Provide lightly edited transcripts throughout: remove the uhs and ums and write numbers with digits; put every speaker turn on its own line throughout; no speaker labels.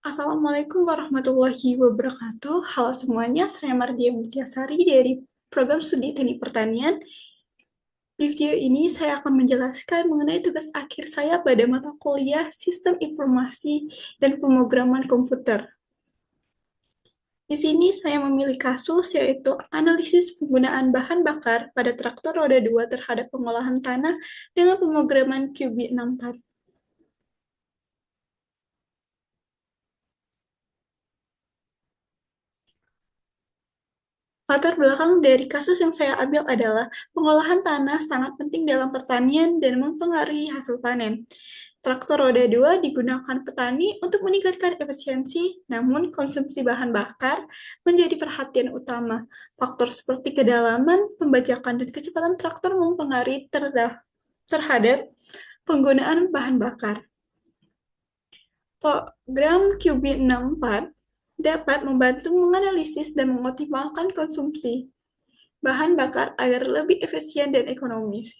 Assalamualaikum warahmatullahi wabarakatuh. Halo semuanya, saya Mardia Mutyasari dari Program Studi Teknik Pertanian. Di video ini saya akan menjelaskan mengenai tugas akhir saya pada mata kuliah Sistem Informasi dan Pemrograman Komputer. Di sini saya memilih kasus yaitu analisis penggunaan bahan bakar pada traktor roda 2 terhadap pengolahan tanah dengan pemrograman QB64. Latar belakang dari kasus yang saya ambil adalah pengolahan tanah sangat penting dalam pertanian dan mempengaruhi hasil panen. Traktor roda 2 digunakan petani untuk meningkatkan efisiensi, namun konsumsi bahan bakar menjadi perhatian utama. Faktor seperti kedalaman, pembajakan, dan kecepatan traktor mempengaruhi terhadap penggunaan bahan bakar. Program QB64 dapat membantu menganalisis dan mengoptimalkan konsumsi bahan bakar agar lebih efisien dan ekonomis.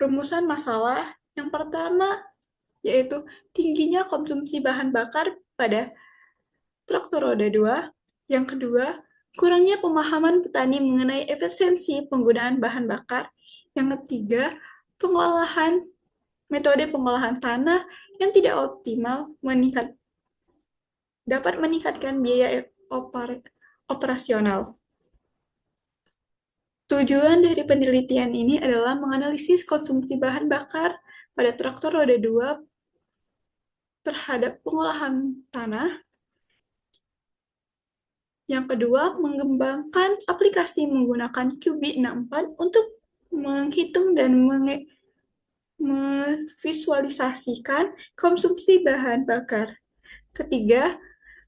Rumusan masalah yang pertama yaitu tingginya konsumsi bahan bakar pada traktor roda 2. Yang kedua, kurangnya pemahaman petani mengenai efisiensi penggunaan bahan bakar. Yang ketiga, metode pengolahan tanah yang tidak optimal dapat meningkatkan biaya operasional. Tujuan dari penelitian ini adalah menganalisis konsumsi bahan bakar pada traktor roda 2 terhadap pengolahan tanah. Yang kedua, mengembangkan aplikasi menggunakan QB64 untuk menghitung dan memvisualisasikan konsumsi bahan bakar. Ketiga,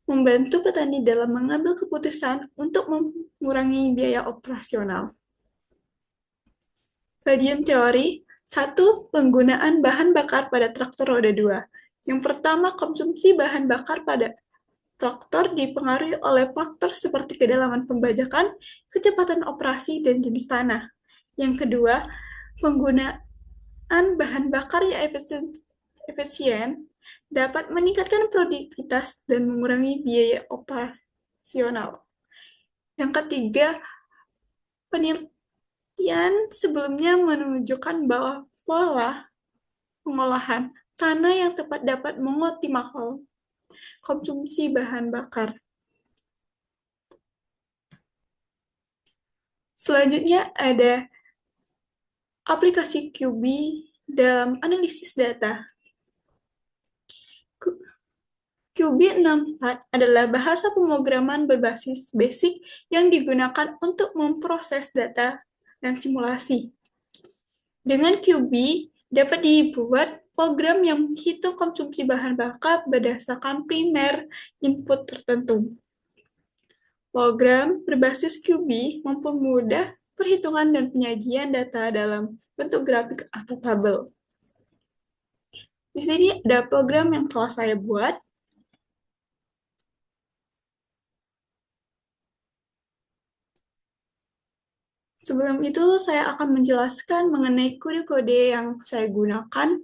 membantu petani dalam mengambil keputusan untuk mengurangi biaya operasional. Kajian teori, 1. Penggunaan bahan bakar pada traktor roda 2. Yang pertama, konsumsi bahan bakar pada traktor dipengaruhi oleh faktor seperti kedalaman pembajakan, kecepatan operasi, dan jenis tanah. Yang kedua, penggunaan bahan bakar yang efisien dapat meningkatkan produktivitas dan mengurangi biaya operasional. Yang ketiga, penelitian sebelumnya menunjukkan bahwa pola pengolahan tanah yang tepat dapat mengoptimalkan konsumsi bahan bakar. Selanjutnya ada aplikasi QB dalam analisis data. QB64 adalah bahasa pemrograman berbasis BASIC yang digunakan untuk memproses data dan simulasi. Dengan QB, dapat dibuat program yang menghitung konsumsi bahan bakar berdasarkan primer input tertentu. Program berbasis QB mempermudah perhitungan dan penyajian data dalam bentuk grafik atau tabel. Di sini ada program yang telah saya buat. Sebelum itu, saya akan menjelaskan mengenai kode-kode yang saya gunakan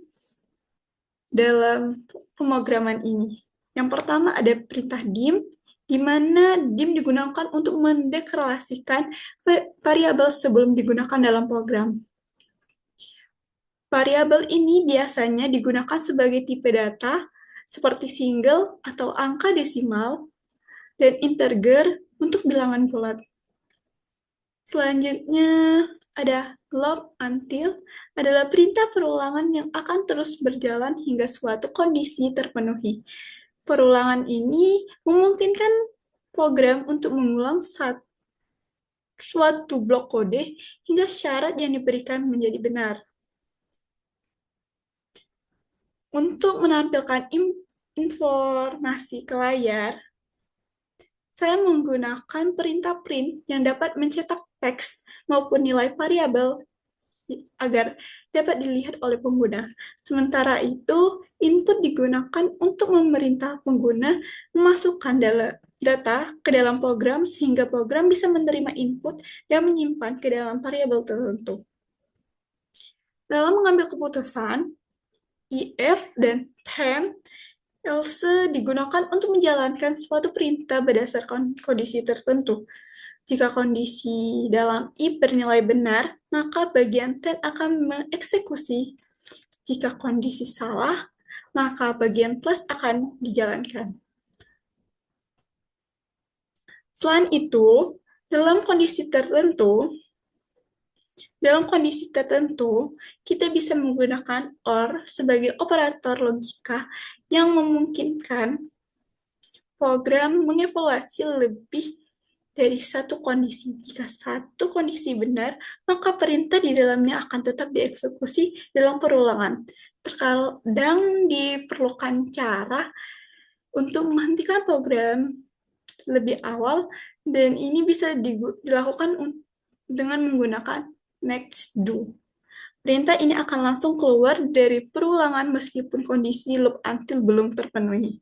dalam pemrograman ini. Yang pertama ada perintah dim, di mana dim digunakan untuk mendeklarasikan variabel sebelum digunakan dalam program. Variabel ini biasanya digunakan sebagai tipe data, seperti single atau angka desimal, dan integer untuk bilangan bulat. Selanjutnya ada loop until, adalah perintah perulangan yang akan terus berjalan hingga suatu kondisi terpenuhi. Perulangan ini memungkinkan program untuk mengulang suatu blok kode hingga syarat yang diberikan menjadi benar. Untuk menampilkan informasi ke layar, saya menggunakan perintah print yang dapat mencetak teks maupun nilai variabel agar dapat dilihat oleh pengguna. Sementara itu, input digunakan untuk memerintah pengguna memasukkan data ke dalam program sehingga program bisa menerima input dan menyimpan ke dalam variabel tertentu. Dalam mengambil keputusan, if dan else digunakan untuk menjalankan suatu perintah berdasarkan kondisi tertentu. Jika kondisi dalam if bernilai benar, maka bagian then akan mengeksekusi. Jika kondisi salah, maka bagian plus akan dijalankan. Selain itu, dalam kondisi tertentu, kita bisa menggunakan OR sebagai operator logika yang memungkinkan program mengevaluasi lebih dari satu kondisi. Jika satu kondisi benar, maka perintah di dalamnya akan tetap dieksekusi dalam perulangan. Terkadang diperlukan cara untuk menghentikan program lebih awal, dan ini bisa dilakukan dengan menggunakan next do. Perintah ini akan langsung keluar dari perulangan meskipun kondisi loop until belum terpenuhi.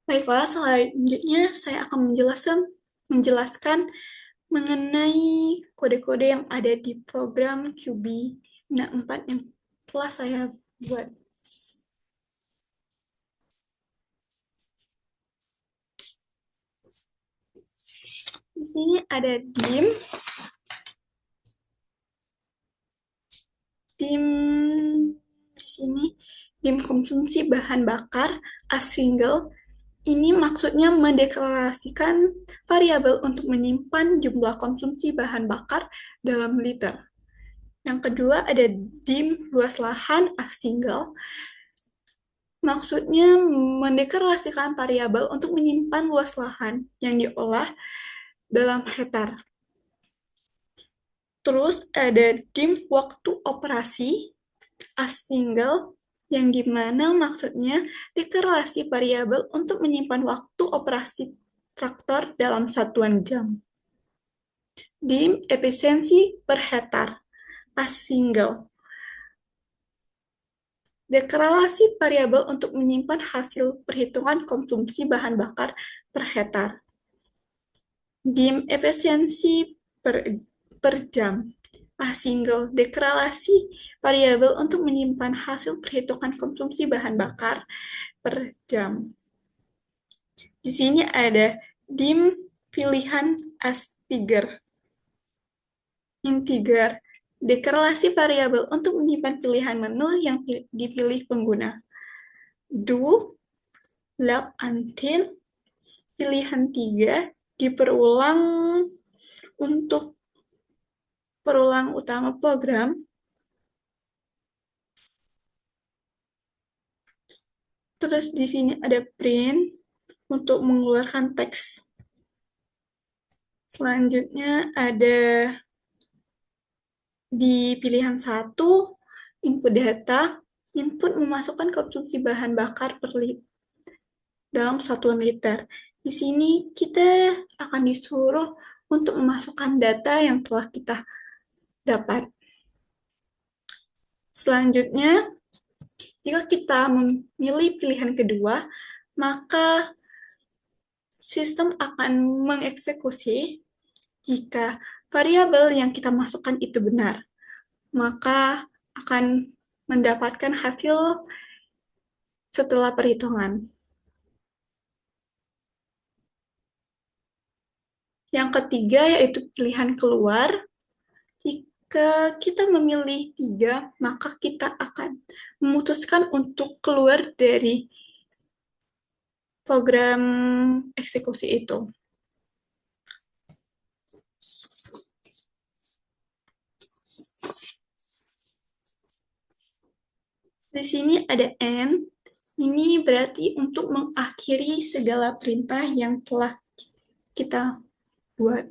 Baiklah, selanjutnya saya akan menjelaskan mengenai kode-kode yang ada di program QB 4 yang telah saya buat. Di sini ada dim di sini dim konsumsi bahan bakar as single. Ini maksudnya mendeklarasikan variabel untuk menyimpan jumlah konsumsi bahan bakar dalam liter. Yang kedua ada dim luas lahan as single. Maksudnya mendeklarasikan variabel untuk menyimpan luas lahan yang diolah dalam hektar. Terus ada dim waktu operasi as single, yang dimana maksudnya deklarasi variabel untuk menyimpan waktu operasi traktor dalam satuan jam. Dim efisiensi per hektar as single, deklarasi variabel untuk menyimpan hasil perhitungan konsumsi bahan bakar per hektar. Dim efisiensi per jam as single, deklarasi variabel untuk menyimpan hasil perhitungan konsumsi bahan bakar per jam. Di sini ada dim pilihan as integer, deklarasi variabel untuk menyimpan pilihan menu yang dipilih pengguna. Do loop until pilihan 3 diperulang untuk perulang utama program. Terus di sini ada print untuk mengeluarkan teks. Selanjutnya ada di pilihan 1, input data, input memasukkan konsumsi bahan bakar per dalam satuan liter. Di sini kita akan disuruh untuk memasukkan data yang telah kita dapat. Selanjutnya, jika kita memilih pilihan kedua, maka sistem akan mengeksekusi jika variabel yang kita masukkan itu benar, maka akan mendapatkan hasil setelah perhitungan. Yang ketiga yaitu pilihan keluar. Jika kita memilih 3, maka kita akan memutuskan untuk keluar dari program eksekusi itu. Di sini ada end. Ini berarti untuk mengakhiri segala perintah yang telah kita buat.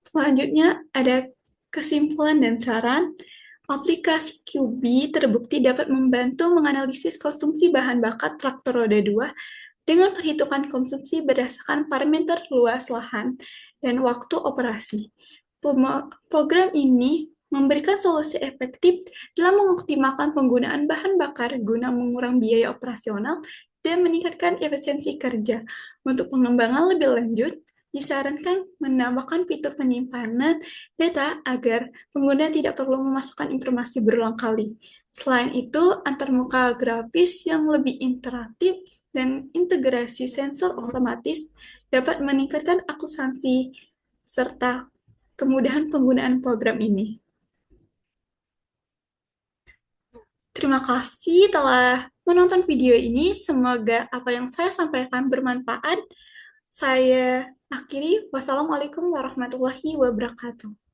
Selanjutnya ada kesimpulan dan saran. Aplikasi QB terbukti dapat membantu menganalisis konsumsi bahan bakar traktor roda 2 dengan perhitungan konsumsi berdasarkan parameter luas lahan dan waktu operasi. Program ini memberikan solusi efektif dalam mengoptimalkan penggunaan bahan bakar guna mengurangi biaya operasional dan meningkatkan efisiensi kerja. Untuk pengembangan lebih lanjut, disarankan menambahkan fitur penyimpanan data agar pengguna tidak perlu memasukkan informasi berulang kali. Selain itu, antarmuka grafis yang lebih interaktif dan integrasi sensor otomatis dapat meningkatkan akuntansi serta kemudahan penggunaan program ini. Terima kasih telah menonton video ini. Semoga apa yang saya sampaikan bermanfaat. Saya akhiri. Wassalamualaikum warahmatullahi wabarakatuh.